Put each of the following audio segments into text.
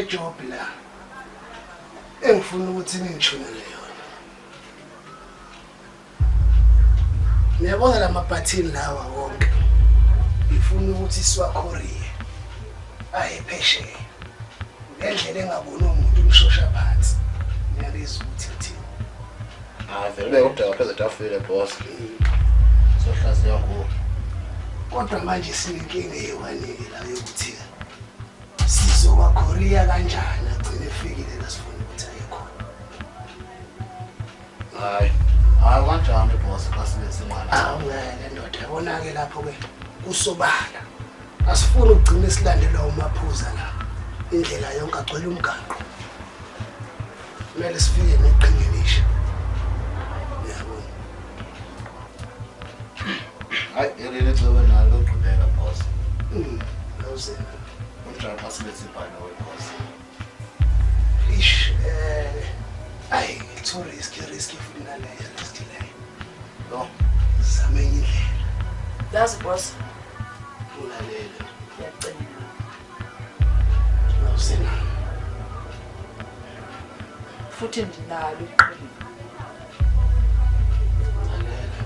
Job la engifuna ukuthi ningithunele yona. Niyabona lamabhathini lawa wonke. Ngifuna ukuthi siwakhoriye aye phesheya. Ngendlela engaboni umuntu umshosha phansi. Ngiyabizwa ukuthi uthini. Vele kodwa pheze tafile boss. Sohlaziya ngo. Kodwa manje sinenkinga eyiwanike la yokuthi sizowakhoriya kanjani agcine efikile la sifuna ukuthi ayekhona. Hayi kanjani boss kasilezi imali. Ngeke ndoda yabona-ke lapho ke usobala. Asifuni ukugcina silandela umaphuza la. Indlela yonke agcwele umgaqo. Kumele sifike neqhingelisha. Yabona. Hayi yelele tsobe nalo qhubeka boss. Awuzena. Unjani kasilezi imali boss. Ish, ay, it's too risky ufuna la yesithileyo Lo. same indlela yazi boss ulalele ngiyacela awusena futhi ndinalo iqhinga lalela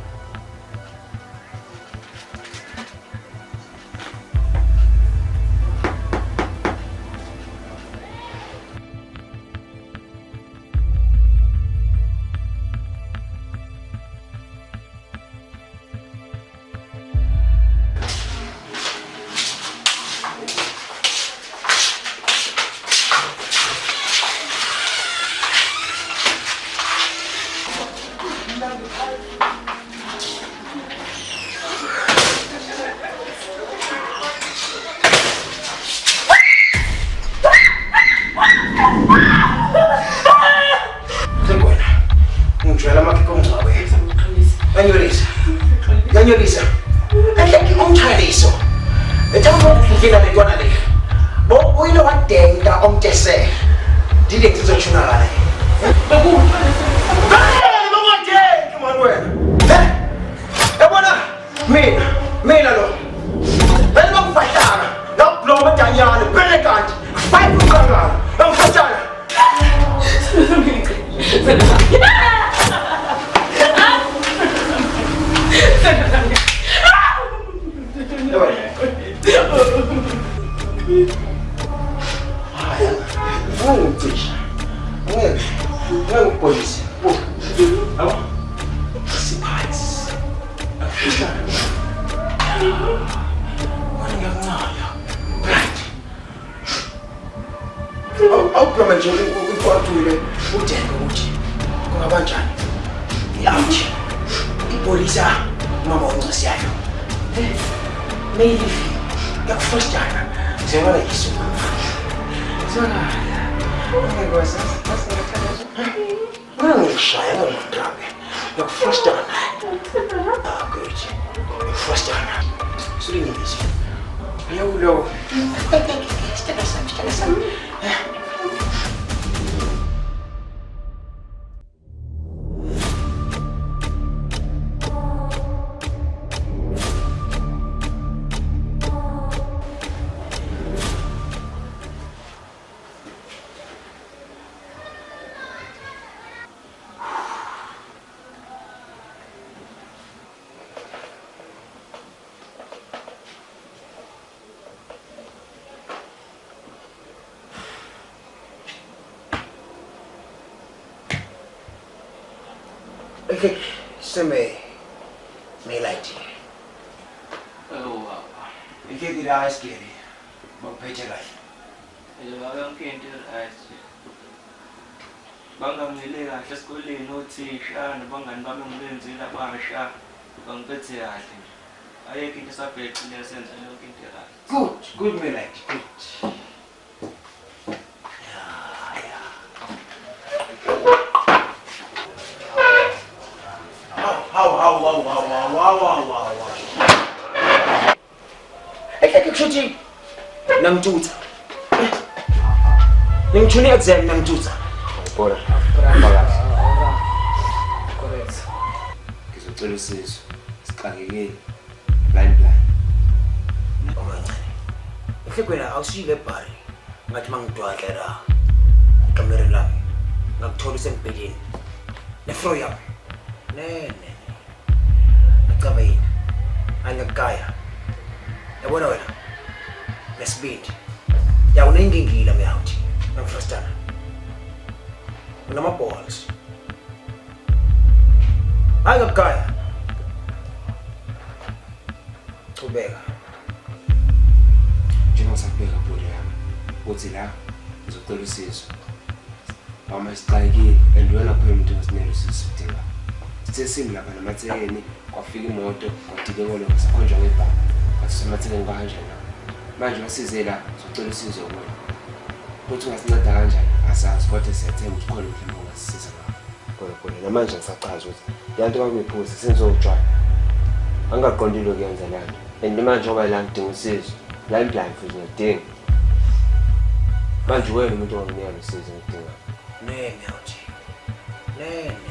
Sengwena ngijwayela amakho omngcwabe Yanyolisa Angeke umthaliso Ethamba ukufika lentwana le Bo uyilo wadenga omtese Dile kuzoshuna ngale Baku Hey bamudenga manje wena Yabona mina lo Bele bakufahlana Nokubloma danyana bele kanti 5 ukangala Ngifashana Polisi. Halo? Surprise. Mana ngiyakuncaya. Right. Awuphuma nje ukwathule uthenge ukuthi kungabanjani. Yamthi. Ipolisi mama uncisi yayo. Maybe yakufostana. Sewala yiso. Sona. Negócio, não shaya ngomdrabe. Yakufostana. Good. Yakufostana. Sulingizi. Yawulo. Staka sam. Okay, me light. Oh, Ike tidak ais kiri, mau pecah lagi. Bang kenti aje. Banga ngile kahle esikoleni othisha nabangani bami ngibenzile abasha bangiphethe kahle. Ayekho into esabhekile senza yonke into kahle. Good me light, good. Wow. Eke kushuthi namtutsa. Ngimthuni exam namtutsa. Bora. correct Ngizocela usizo. Sixakekile. Blind. Omancane. Efikwena awusile ebhari. Ngathi mangidwadla la. Kamera lami. Ngakuthola usembhedeni. Nefro yami. Nene. Ngicaba yini? Angakaya. Yabona wena. Lesibindi. Yawunengingila meyawuthi. Ngifrustana. Unama balls. Angakaya. Chubeka. Njengokusabheka bhodi yami. Uthi la ngizocela usizo. Mama sixakekile and wena kuphela umuntu osinele usizo udinga. Sithe simi lapha namathekeni kwafika imoto kwadileko lo sakhonjwa ngebhanga. Wathi semathekeni kanjani. Manje wasize la ngizocela usizo kuwena. Uthi ungasinceda kanjani? Asazi kodwa siyathemba ukuthi khona mhlawumbe ungasisiza ngakho. Khona namanje ngisachaza ukuthi yanto kwamiphuza senzojwayela. Angaqondile ukuyenza lana. And manje ngoba la ngidinga usizo. Blind futhi ngidinga. Manje wena umuntu onginika usizo ngidinga. Nene yawuthi. Nene.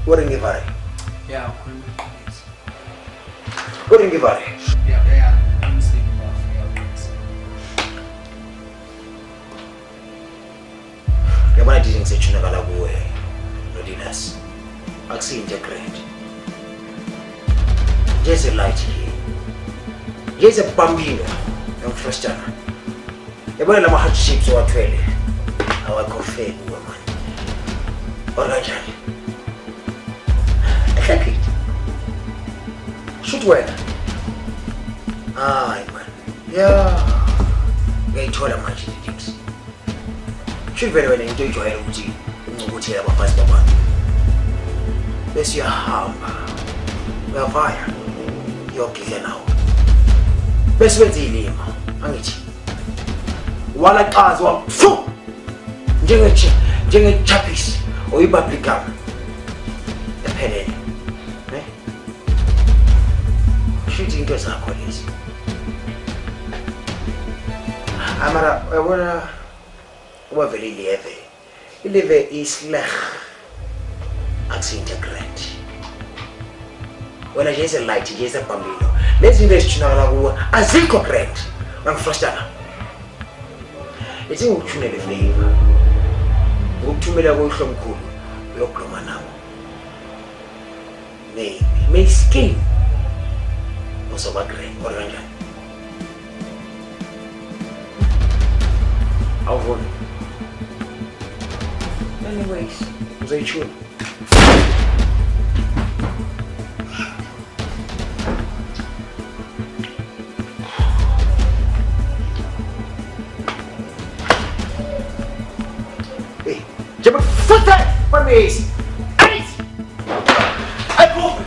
Uringivare. Yeah, ukhuluma iqiniso. Uringivare. Yeah, umsini bafika. Yabona dithi ngisechunakala kuwe noDinas. Akusi-integrate. Njenze light here. Njenze bambino yomfrostana. Yabona lama hardships owathwele. Awakho fair kuwe manje. Oranjani. Exactly. Shoot wena. Ay man. Yeah. Ngiyithola manje things. Shoot vele wena into ejwayele ukuthi uncukuthela abafazi babantu. Bese uyahamba. Uyavaya. Yogile nawo. Bese wenza ilima. Angithi. Wala qazi wa fu. Njenge chapis oyipublicam. Ephelele. Ne? Shoot into zakho lezi. Amara yabona uba vele ileve isleg akusi-integrate wena nje ise-light nje isebhambilo lezi zinto ezithunakala kuwe azikho grand wangifrostana ithi ngikuthunele favor ngokuthumela koyihlomkhulu uyokhuluma nabo may skin uzoba grand or kanjani awuvoni. Anyways, uzoyithula. Hey, jump foot that for me. Hey, I go.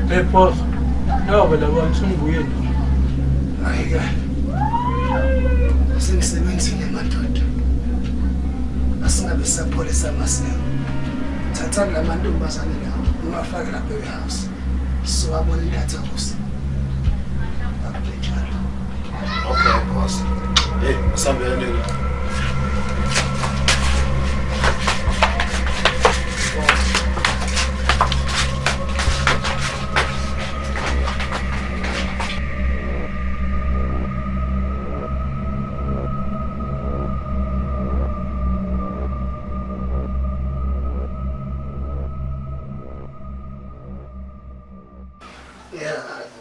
Hey boss, nawe la bantu ngiyeni. Hayi sengisebenzile madoda asingabe sapholisa amaseko thatha la mantombazane lawo ungafaka lapha ehouse so abone idatha kusi akubhekana. Okay boss. Hey, asambeni.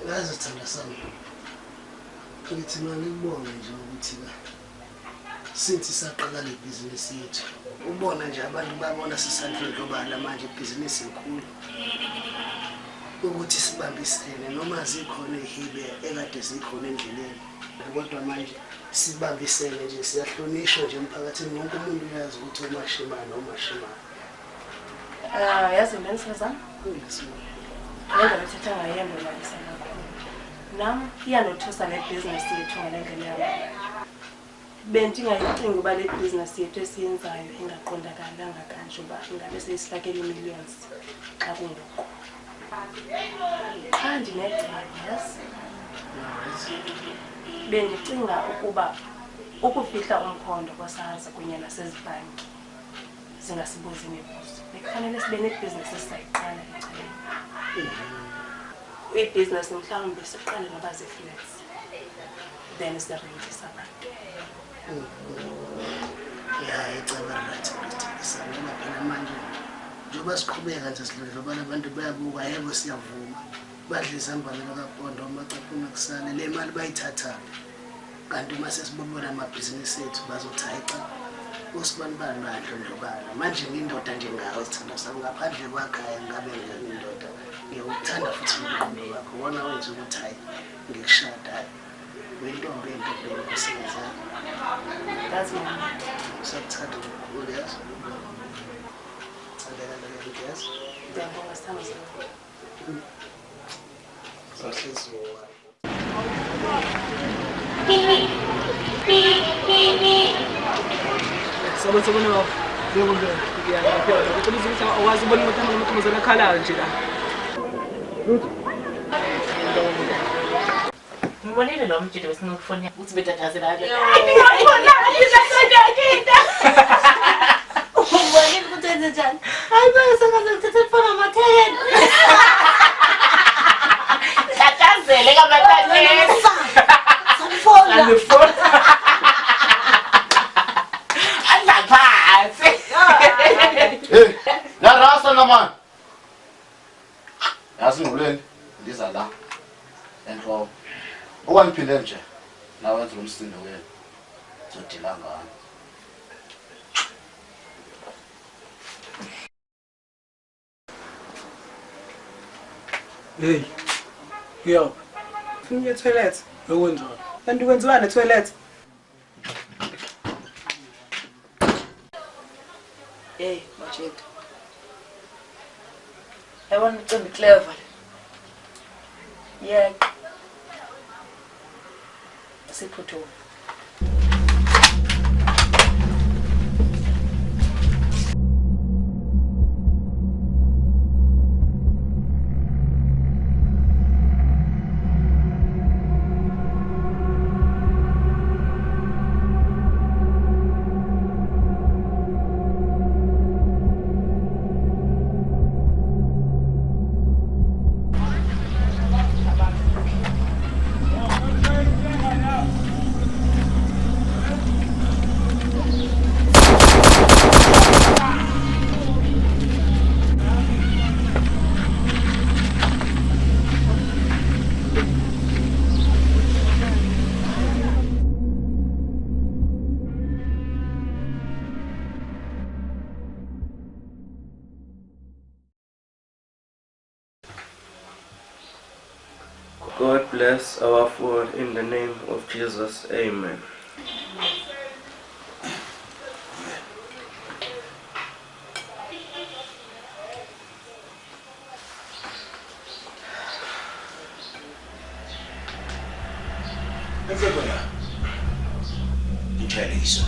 Ngazithanda sami. Ngithi manje ngibone nje ukuthi since saqala le business yethu ubona nje abantu babona sisandlondlobala manje ibhizinisi inkulu ukuthi sibambisene noma zikhona ihibe ekade zikhona endleleni kodwa manje sibambisene nje siyahlonishwa nje emphakathini wonke umuntu uyazi ukuthi umashimana umashimana. Yazi mensazana Lenga bethetha ngayembe la isana khona. Nami iyanothosa le business yethu ngalengene yami. Benti ngayicinga uba le business yethu esiyenzayo ingaqondakalanga kanje uba ingabe seyisilakela millions xa kungoko. Cha ndinecala yes. Bendicinga ukuba ukufihla umkhondo kosazi kunye nasezibhanki zingasibuzi imibuzo. Bekufanele sibe nebhizinesi esizayiqala ecaleni. Ibhizinesi mhlawumbe siqale noba zii-flats, then sirentisa abantu. Ya ecaba right Christina phela manje njengoba siqhubeka nje sidlula ngoba abantu bayabuka yebo siyavuma badla izambane kaPondo amacaphuno kusale le mali bayithatha kanti uma sesibona amabhizinisi ethu bazothi hayiqa usibani bandlo ndlobana manje ngindoda nje ngawe sithanda sami ngaphandle kwakhaya ngabe ngindoda ngiyuthanda futhi umqondo wakho wona wenza ukuthi hayi ngikushada wentombi kusebenza That's my mind. sakuthanda ukukhulu yazi yes Ngiyabonga sithandwa Sabathi bona ngiyabona ngiyaphela ukuthi ukuthi awazi ubona ukuthi amantombazana akhalayo nje la. Ngibonile lo mjidi wesinokufoni ukuthi betatazela nje. Ubonile ukuthi wenze njani? Hayi bese ngaze ngithathe ifoni amathele. Tatazele kabatatele. Sanifona. Sanifona. Andaphathi. Hey, la rasa na man. Yasinguleni ndiza la. Enhloko. Okwangiphinde nje nawenza umsindo wena. Zodila ngani? Hey. Yo. Funa toilet. Yokwenza. Kanti kwenziwani toilet? Hey, Macheka. Yabona ucimbi clever. Yeah. Siphuthu. God bless our food in the name of Jesus. Amen. Mfowethu ngitheliso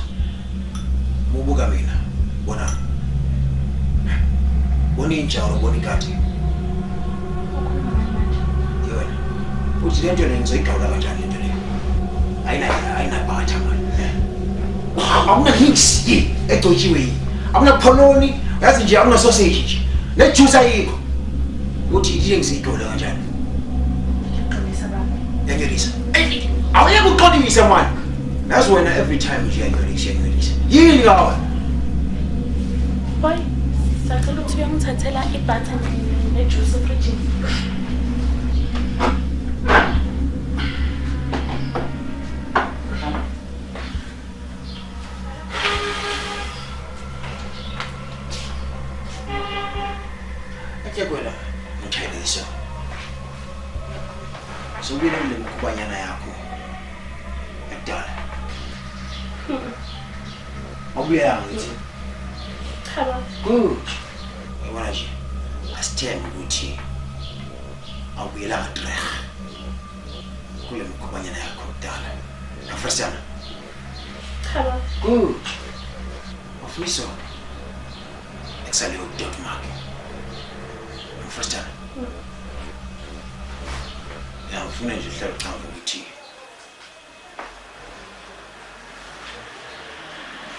mubuka mina bona bona injalo bona ikati yona uthi lento ngizoyiqala kanjani lento le ayina batha manje akuna hicks etojiwe akuna poloni yazi nje akuna sausage nje le juice ayikho uthi ile ngizidola kanjani Qinisa baba. yangelisa awuyeke uqinisa manje yazi wena every time nje yangelisa yini kawa Boy, sacela ukuthi uyangithathela ibutter nejuice efrijini. Kwela ngithayelisa sobile le mkhubanyana yakho ekudala awubuya ngithi Cha baba. good yabona nje asithembe ukuthi awubuyela ngadrega kule mkhubanyana yakho ekudala afrasana Cha baba. good ofisa exale udot mark first time. Yeah, I'm finished with that time for tea.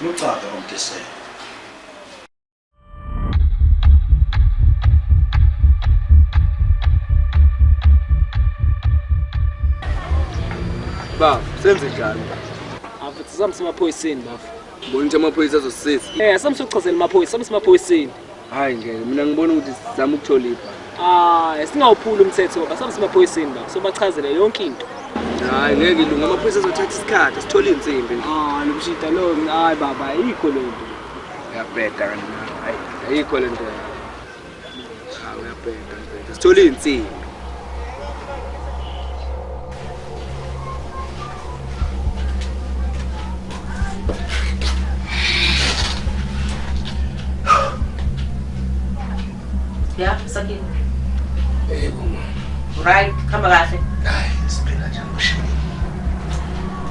Ucaca komtesela. Baba, senze njani? Afuthi sami semaphoyiseni bafu. Ngibona ukuthi amaphoyisa azosisiza. Sami sokuchazela amaphoyisa, sami semaphoyiseni. Hayi ngeke mina ngibona ukuthi sizama ukuthola ipha. Singawuphula umthetho baba, sami semaphoyiseni baba. Sobachazela yonke into. Hayi ngeke ilunga amaphoyisa azothatha isikhathi sithole insimbi. Lokushita lo, hayi baba, ayikho le nto. Uyabheda kanina. Hayi, ayikho le nto. Uyabheda. Sithole insimbi. Ya, Sakile. Yebo. Right, khamba kahle. Hayi, siphila njani ushini?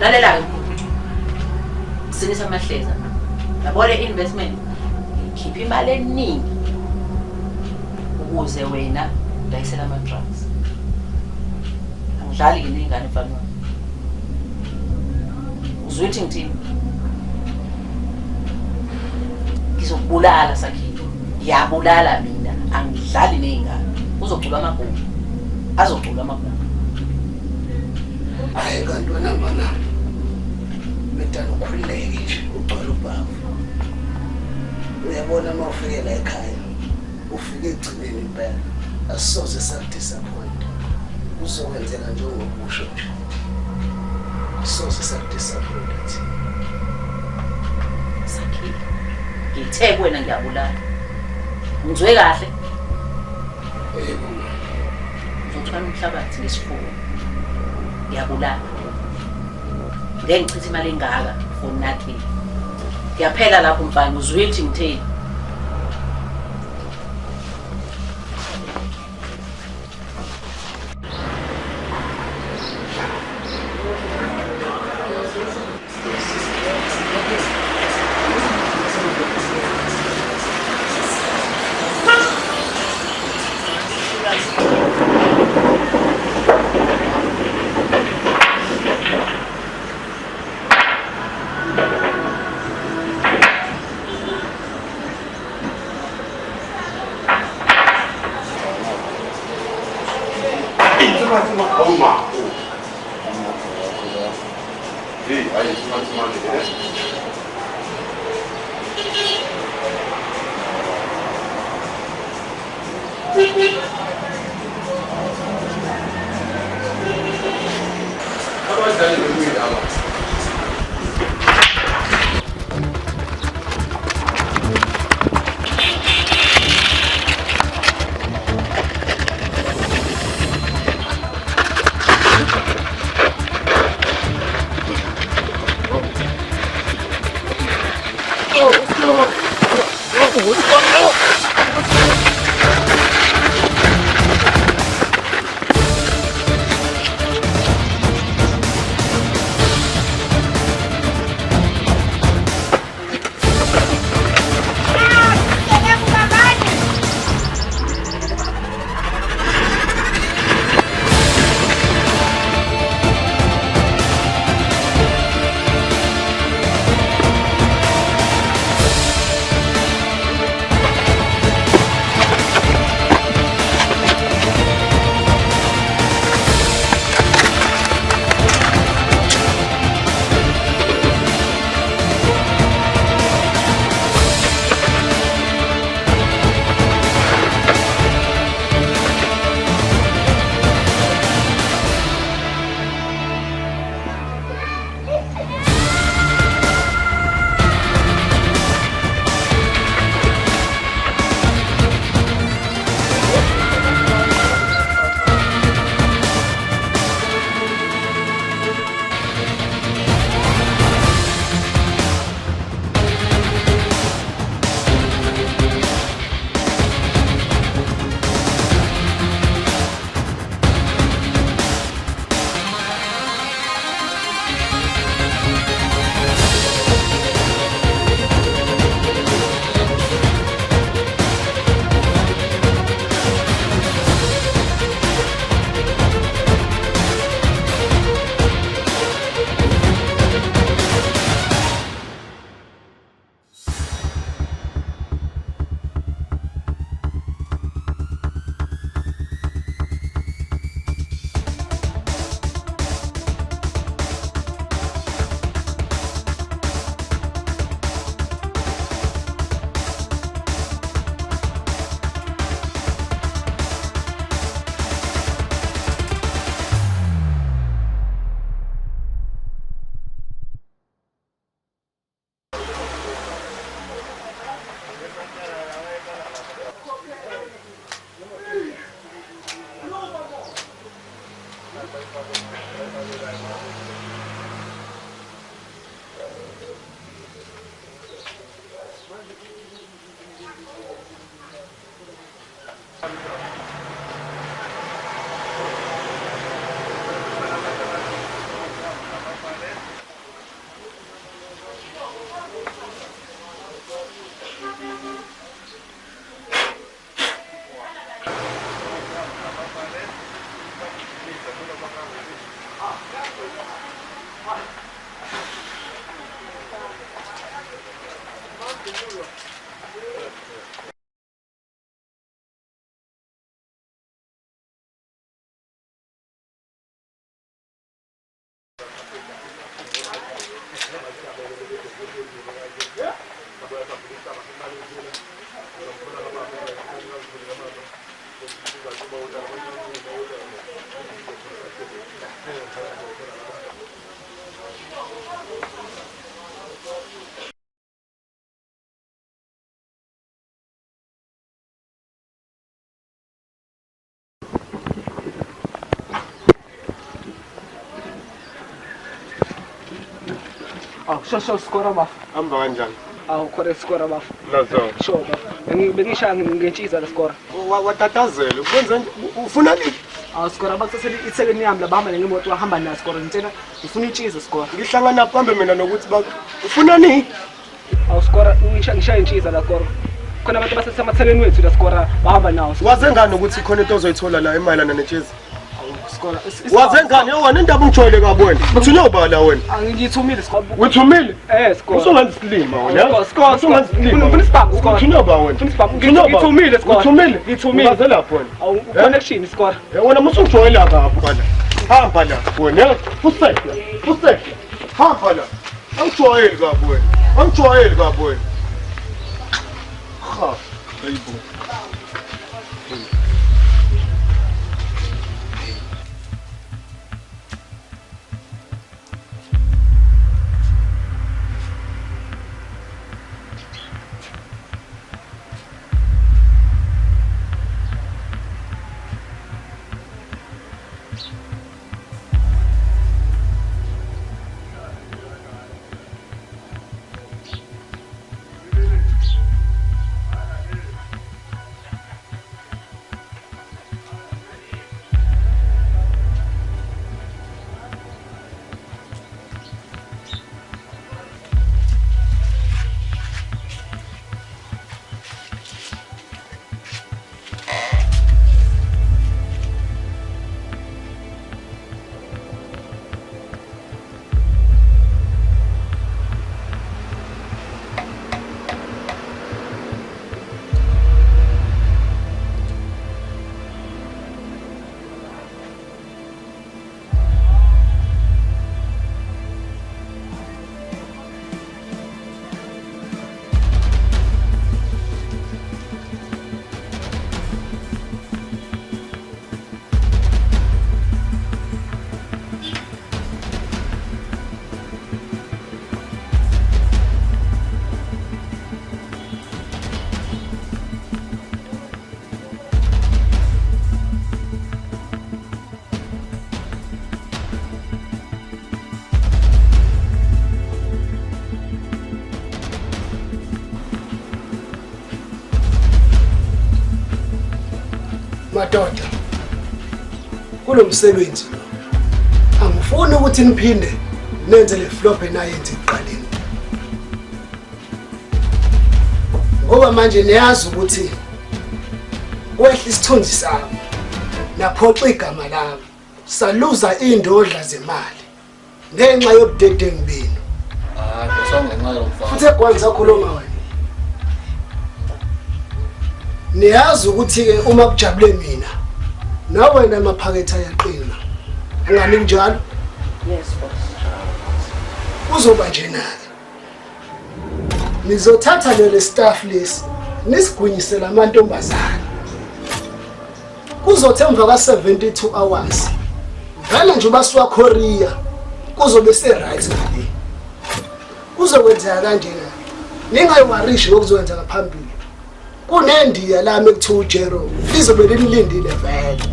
Lalela ke. Sinisa amahleza. Yabona investment. Khipha imali eningi. Ukuze wena udayisela ama drugs. Angidlali ke ningane mfana. Uzwithi ngithini? Ngizokubulala Sakile. Ngiyabulala mina. Angidlali nengane. Uzocula amagumbi. Azocula amagumbi. Hayi kanti wena mana. Bethana ukhululeke nje ugcwala ubaba. Uyabona uma ufike la ekhaya. Ufike egcineni impela. Asisoze sakudisappoint. Uzokwenzeka njengokusho nje. Asisoze sakudisappoint. Sakile. Ngithe kuwena ngiyabulala. Ngizwe kahle. Yebo. Uzothwala umhlabathi ngesifuba. Ngiyabulala. Ngeke ngichithe imali engaka for nothing. Ngiyaphela lapho mfana, uzwithi ngitheni? Shosho skora bafu. Amba kanjani? Khore skora bafu. Nazo. Sure bafu. Bengisha ngentshiza la skora. Watatazela. Kwenza ufuna nini? Skora bakusaseli ithekeni yami labahamba ngemoto wahamba na skora ngitshela ufuna intshiza skora. Ngihlangana phambe mina nokuthi ufuna nini? Skora ngishaya intshiza la skora. Khona abantu basesamatheleni wethu la skora bahamba nawo. Waze ngani ukuthi khona into ozoyithola la emayelana netshiza? Waze ngani yona indaba ungijwayele kabona uthi uyobala wena angiyithumile skora uthumile skora usungenza isilima wena skora usungenza isilima ufuna isibhamu skora uthi uyoba wena ngithumile skora uthumile waze lapho wena connection skora wena musungijwayela kabi bala hamba la wena useke hamba la angijwayele kabi wena ha hayibo madoda kulomsebenzi lo angifuni ukuthi niphinde nenze le flop enayenze eqaleni ngoba manje niyazi ukuthi kwehla isithunzi sami naphoxa igama lami saluza indodla zemali ngenxa yobudedengu benu Songenxa yomfana. futhi ekwanza khuluma wena niyazi ukuthi ke uma kujabule mina nawe wena amaphakethe ayaqina angani njalo Yes boss. uzoba njena nizothatha lele staff lesi nisigwinyisela amantombazana kuzothi emva ka 72 hours vele nje basuka Korea kuzobe se right ngale kuzokwenzeka kanjena ningayiwarishi ngokuzokwenza ngaphambili kunendiya lami ekuthiwa uJero lizobe lilindile vele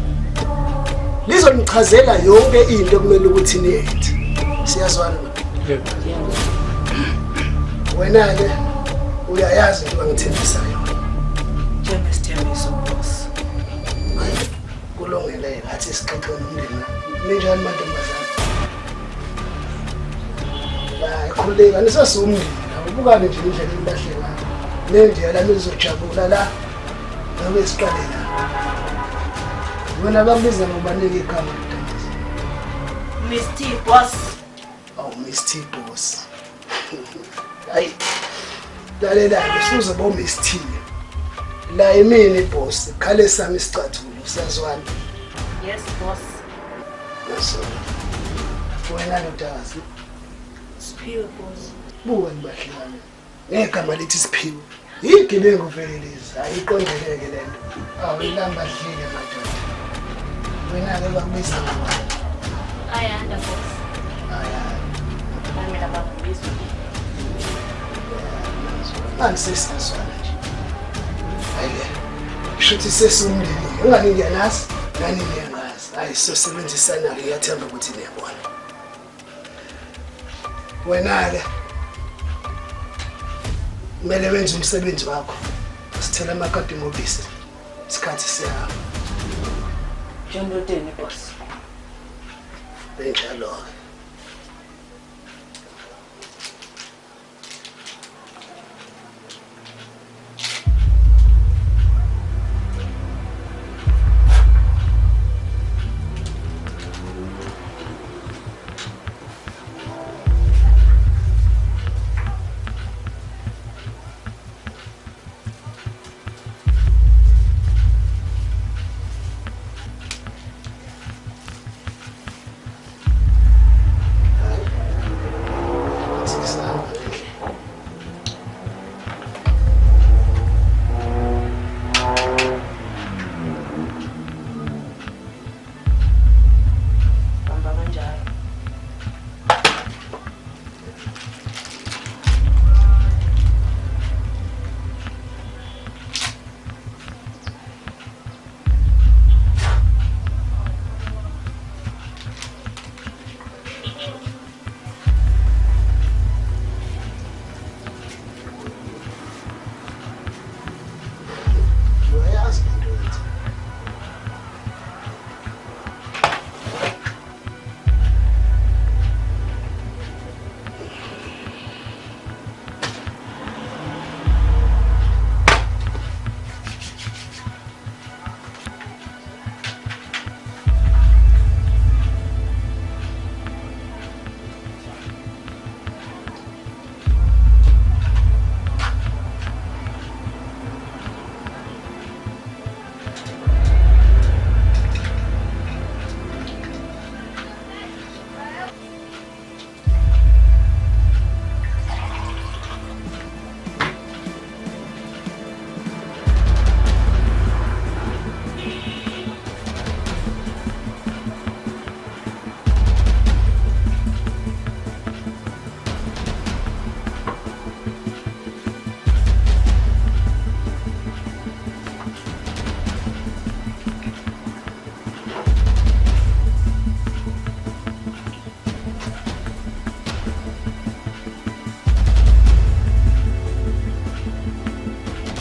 lizonichazela yonke into kumele ukuthi niyenze siyazwana wena ke uyayazi into engithembisa yona Njengesithembiso boss. kulungile athi isixoxwe nomndeni ninjani mantombazana khuleka nisasumndeni ubukane nje indlela elahleka nendiya lami lizojabula la ngabe isiqalela wena bakubiza ngobanike igama Mr. Boss. oh Mr. Boss hayi lalela usuze bo Mr. la yimini boss khale sami isicathulo usazwana Yes boss. so wena ndodazi Spill boss. buka nibahlekane ngegama lithi Siphiwe igebengu vele lezi ayiqondeleke lento awuyilamba dlile madoda wena ke bakubiza ngani ayanda boss mina bakubiza angisesizwana nje ayile shuthi sesumndeni ungani ngiyanazi nani ngiyangazi ayisosebenzisana ke yathemba ukuthi niyabona wena ke kumele wenze umsebenzi wakho sithela amakati mobisi isikhathi siyahamba njengoteni boss benjalo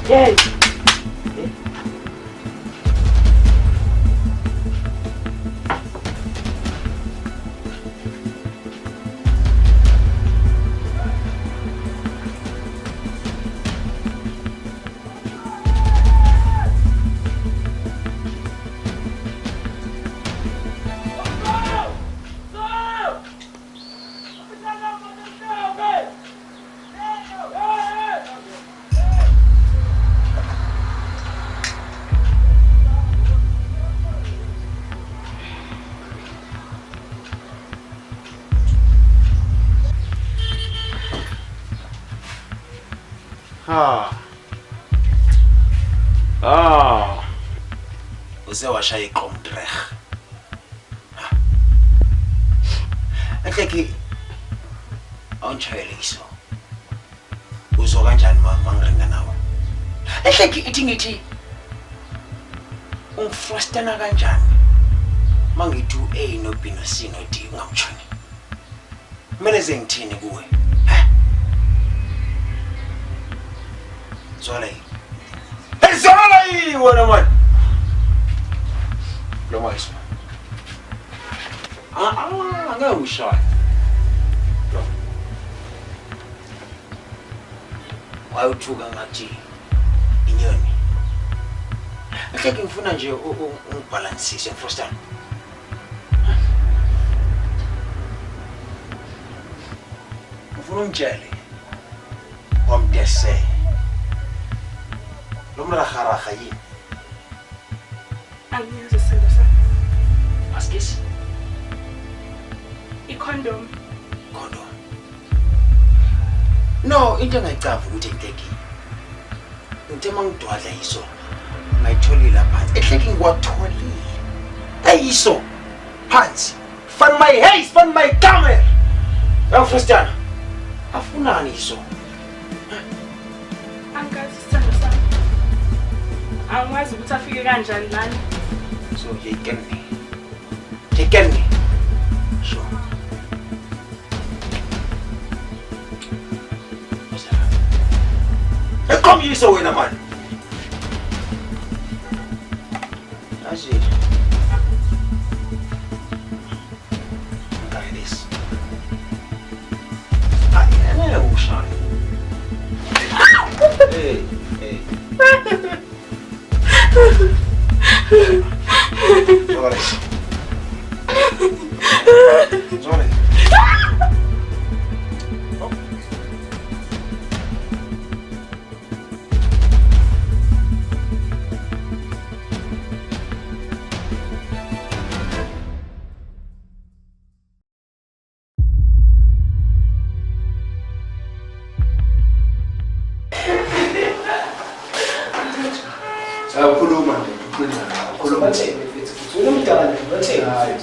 Yes. Uzewashaya iqomdreg. Ehleki awunchayele iso. Uzo kanjani mangiringa nawe? Ehleki ithi ngithi ungifrustana kanjani? Mangithi A no B no C no D ungamtshoni. Kumele zengithini kuwe? Zwala yi. Hey zwala yi wena man. Lo maiswa. Ngeke ushaya. Wayuthuka ngathi inyoni. Ehleki ngifuna nje ungibalansise Frostana. Ngifuna umtshele wamdese. Lo mragaraga yini? Angiyazi selo sa. Askis? I-condom. Condom. No, into engayicava ukuthi enhlekile. Into mangidwadla yiso. Ngayitholile phansi. Enhlekile ngikwatholile. Ayiso. Phansi. Fan my haze, fan my camera. Yangifustana. Afunani yiso. Angazi sithando sami. Angwazi ukuthi afike kanjani lana. So you get me. You get me. Sure. Hey, come here, so wena man. That's it. Like this. Ah, yeah, I'm shy. Hey, hey. Sorry.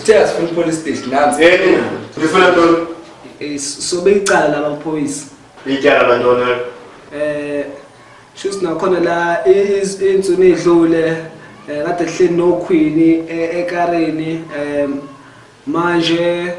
Tell from police station. So beyicala labaphoyisa. Icala lantona. Shuthi nakhona la insuni edlule kade kuhleli noQueen ekareni manje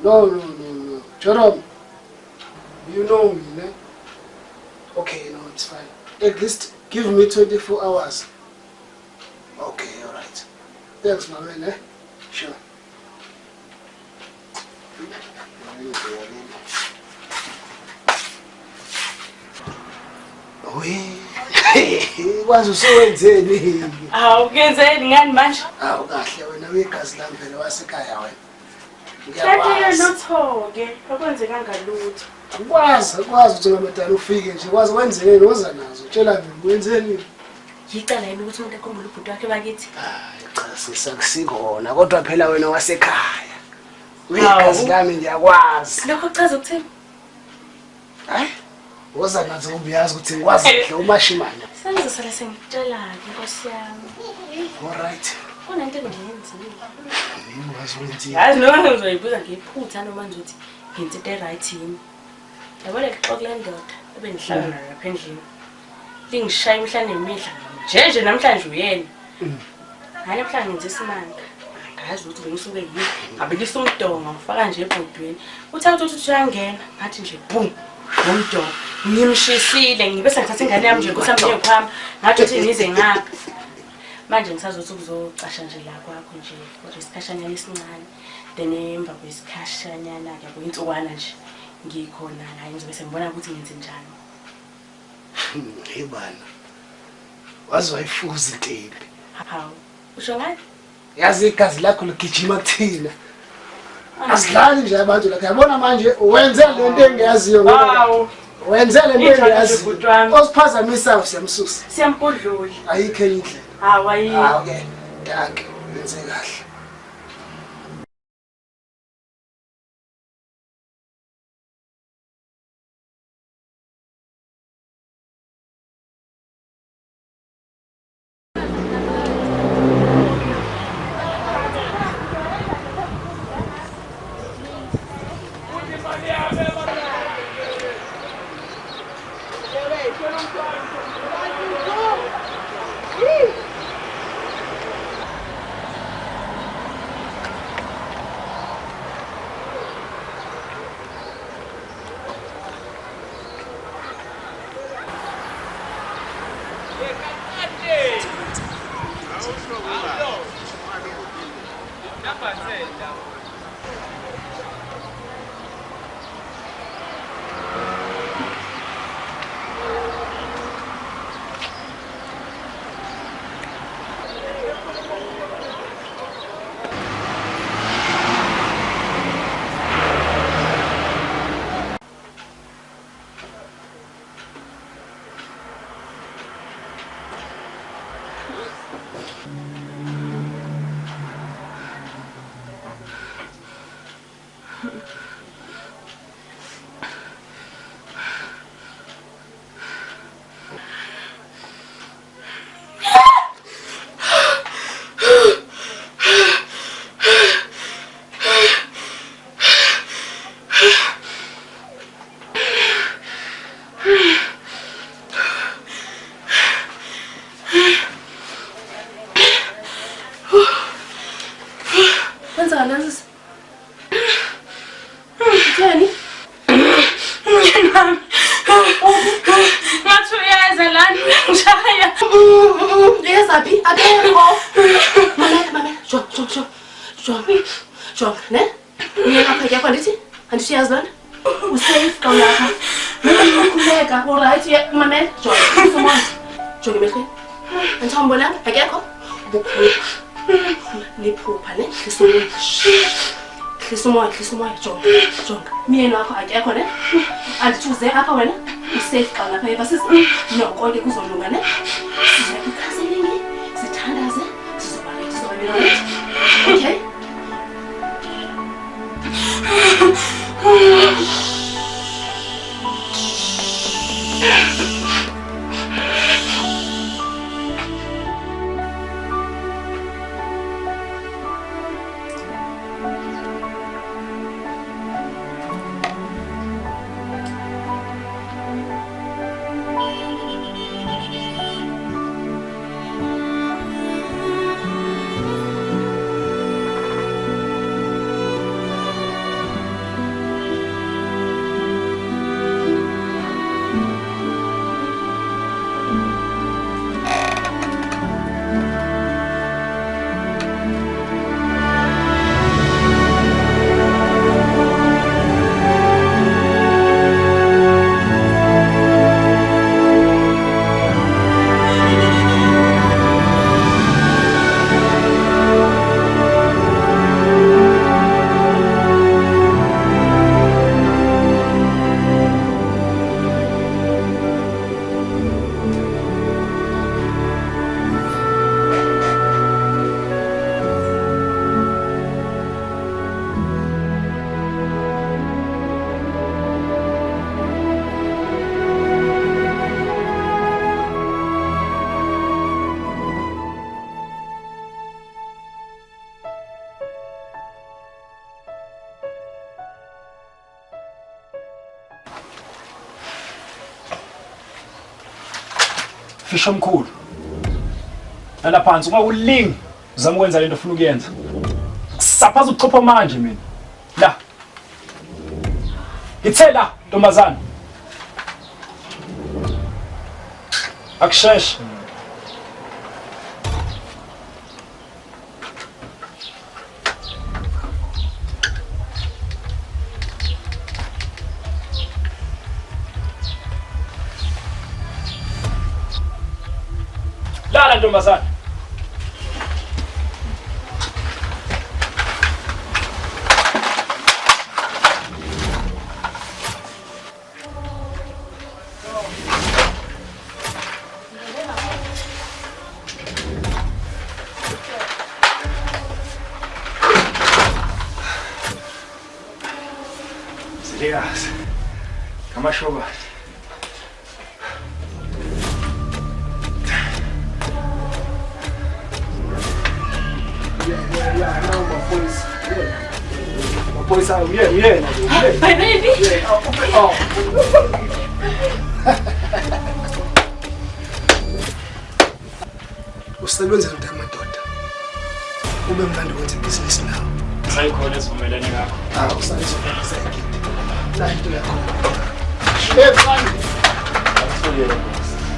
No. Jerome, you know me, ne? Okay, no, it's fine. At least give me 24 hours. Okay, all right. Thanks, my man, eh? Sure. Wazi usewenzeni? Ukenzeni ngani manje? Kahle wena wegazi lami phela wasekhaya wena. Ngiyakwazi lutho-ke, akwenze kangalutho. Akwazi ukuthi ngamadala ufike nje, kwazi wenzeni woza nazo. Tshela mina wenzeni? Yicala yini ukuthi umuntu ekhumbule ubhuti wakhe bakithi? Cha sisakusikona kodwa phela wena wasekhaya. Wegazi lami ngiyakwazi. Lokho kuchaza ukuthini? Hayi. Woza nazo ubuyazi ukuthi ngikwazi kuhle umashimane. Sengizosala sengitshela-ke Nkosi yami. All right. Kunento engiyenzile. Ngikwazi Yazi noma ngizoyibuza ngephutha noma ngizothi ngenze into right yini. Yabona kuxoxa le ndoda ebengihlala nayo lapha endlini. Lingishaya imihla nemihla. Nje namhlanje uyena. Hayi namhlanje ngenze isimanga. Ngazi ukuthi bengisuke yini. Ngabelisa umdongo ngifaka nje ebhodweni. Uthatha ukuthi uyangena ngathi nje boom Umdo. Ngimshisile ngibese ngithatha ingane yami nje nkosi yami ngikhwama. Ngathi uthi ngize ngapha. Manje ngisazothi ukuzocasha nje la kwakho nje for isikhashanyana esincane. Then emva kwesikhashanyana ke kuyintsukwana nje ngikhona la ngizobe sengibona ukuthi ngenze njani. Hey bana. Waziwayifuza intebe. Hawu. Usho ngani? Yazi igazi lakho ligijima kuthina. Asidlali nje abantu la. Yabona manje wenze lento engiyaziyo ngoba. Wenze lento engiyaziyo. Osiphazamisa siyamsusa. Siyambudlula. Ayikho indlela. Hawu ayi. Hawu ke. Yakhe wenze kahle. Klisumoya jonga mina wakho akekho ne andithuze apha wena usafe xa lapha ebasisi noko ke kuzolunga ne siza kukhaselingi sithandaze sizoba okay Fisho mkhulu. Ala phansi ungawulingi uzama ukwenza lento ofuna ukuyenza. Kusaphaza ukuchopha manje mina. La. Ngithela ntombazana. Akusheshe. Lala ntombazana. Serious. Kama shoba. Yeah, I know my voice. Yeah. My voice out. Yeah. My baby. Yeah. Oh. Usebenza nto amadoda. Ube mlando wenza business now. Sayikhona esivumelene ngakho. Usayizobona sayikiti. La into yakho. Mfana.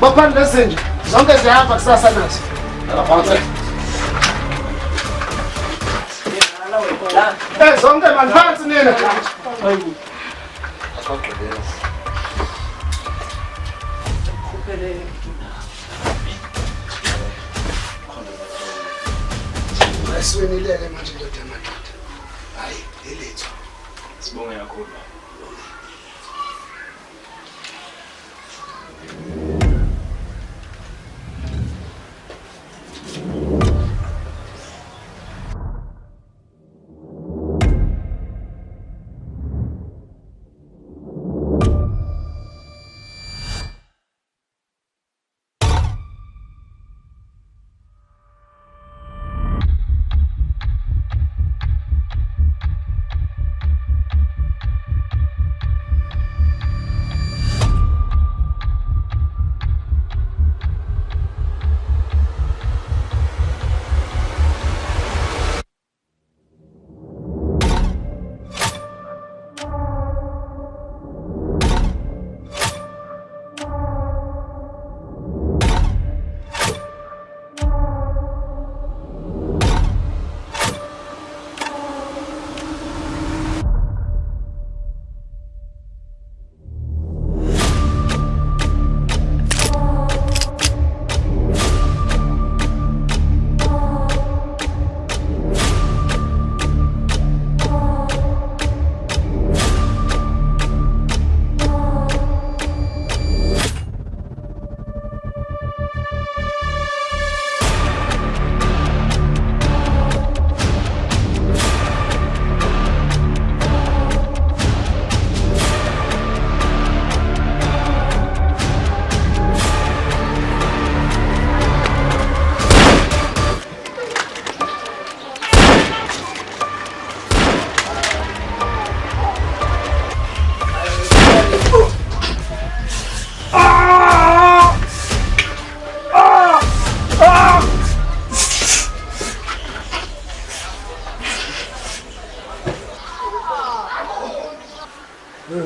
Baphandle senje. Zonke zihamba kusasa nazo. Ngaphansi. Zonke man phansi nina. Hayibo. Asaqhubela. Asiwenilele manje ndoda amadoda. Hayi, elethu. Sibonge kakhulu.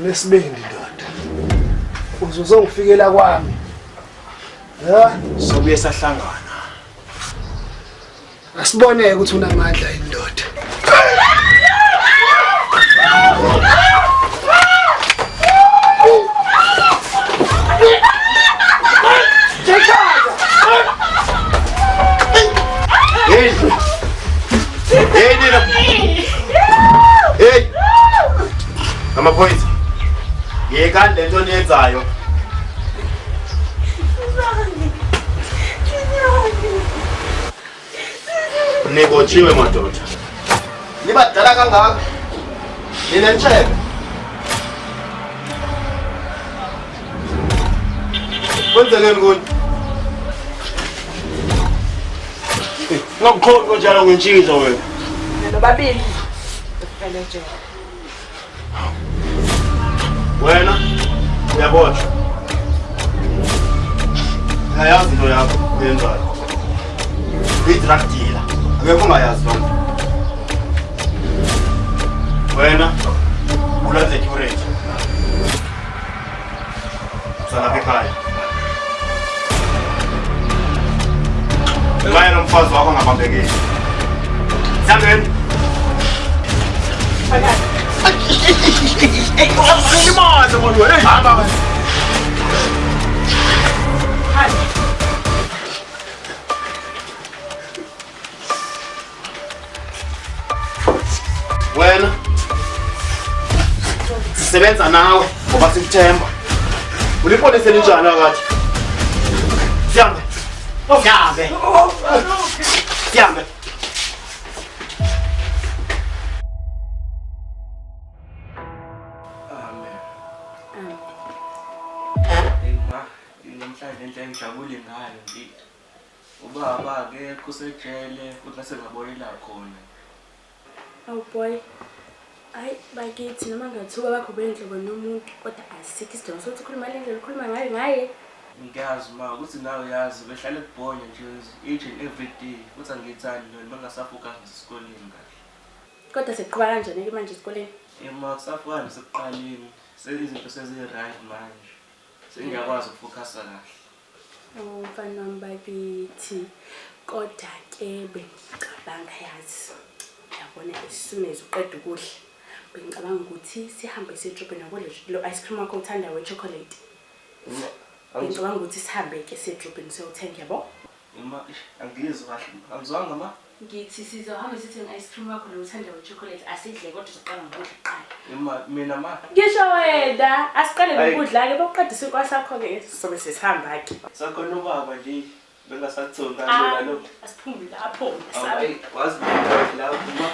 Nesibindi ndoda. Uzozongifikela kwami. Ya, sobuye sahlangana. Asiboneke ukuthi unamandla indoda. Hey, Nina. Hey. Amaphoyisa. Yeka lento niyenzayo. Nibotshiwe madoda. Nibadala kangaka. Ninentshebe. Kwenzekeni kuni? Ngakukhohlwa njalo ngentshizo wena. Nobabili. Kufanele nje. Wena uyabotshwa. Ayazi into yakho uyenzayo. Drug dealer. Akekho ungayazi loo nto. Wena ulenze security. Usalapha ekhaya. ngaye nomfazi wakho angabambekile. Sambeni. Hey, ulimaza manje wena. Hamba. Wena sisebenza nawe ngoba sikuthemba. Ulipolisi linjani akathi? Sihambe. Sihambe. Sihambe. Namhlanje into engijabule ngayo nje. Ubaba akekho usejele futhi nasengabonela khona. Oh boy. Hayi bakithi noma ngathuka bakho bendlobo nomuntu kodwa asikho isidingo sokuthi ukhuluma lendlela ukhuluma ngaye. Ngiyazi ma ukuthi nawe yazi behlale kubhonya nje each and every day futhi angithandi noma bangasafocus esikoleni kahle. Kodwa sekuqhubeka kanjani ke manje esikoleni? Ema kusafana sekuqaleni seyizinto sezi-right manje. Sengiyakwazi ukufocus kahle. Oh mfana wami bakithi kodwa ke bengicabanga yazi. Yabona isizungu uqeda ukudla. Bengicabanga ukuthi sihambe siyetrobheni ngole lo ice cream wakho uthanda we-chocolate. Ngicabanga ukuthi sihambe ke siyetrobheni siyothenga yabo. Angizwa kahle. Angizwanga ma? Ngithi sizohamba sithenga ice cream wakho lo uthanda we-chocolate asidle kodwa siqala ngokudla kuqala. Mina ma? Ngisho wena asiqale ngokudla ke bokuqeda isinkwa sakho ke sizobe sesihamba ke. Sakhona ubaba nje bengasathonga kanjalo. Asiphume lapho. Hayi wazi la uma